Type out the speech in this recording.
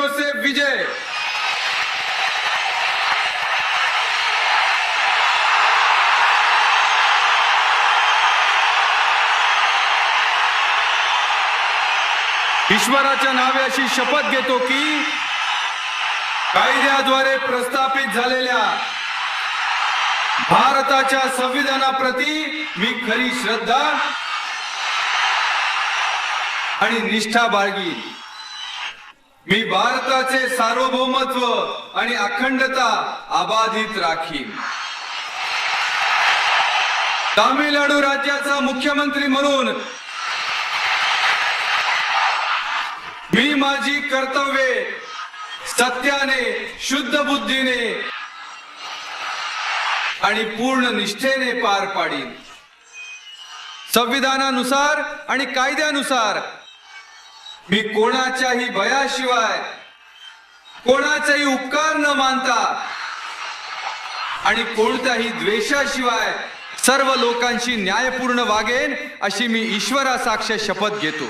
Joseph विजय, ईश्वराच्या नावे अशी शपथ घेतो की कायद्याद्वारे प्रस्थापित झालेल्या भारताच्या संविधानाप्रती मी खरी श्रद्धा आणि निष्ठा बाळगीन. मी भारताचे सार्वभौमत्व आणि अखंडता अबाधित राखीन. तामिळनाडू राज्याचा मुख्यमंत्री म्हणून मी माझी कर्तव्ये सत्याने, शुद्ध बुद्धीने आणि पूर्ण निष्ठेने पार पाडीन. संविधानानुसार आणि कायद्यानुसार मी कोणाच्याही भयाशिवाय, कोणाचाही उपकार न मानता आणि कोणत्याही द्वेषाशिवाय सर्व लोकांशी न्यायपूर्ण वागेन अशी मी ईश्वरासाक्ष शपथ घेतो.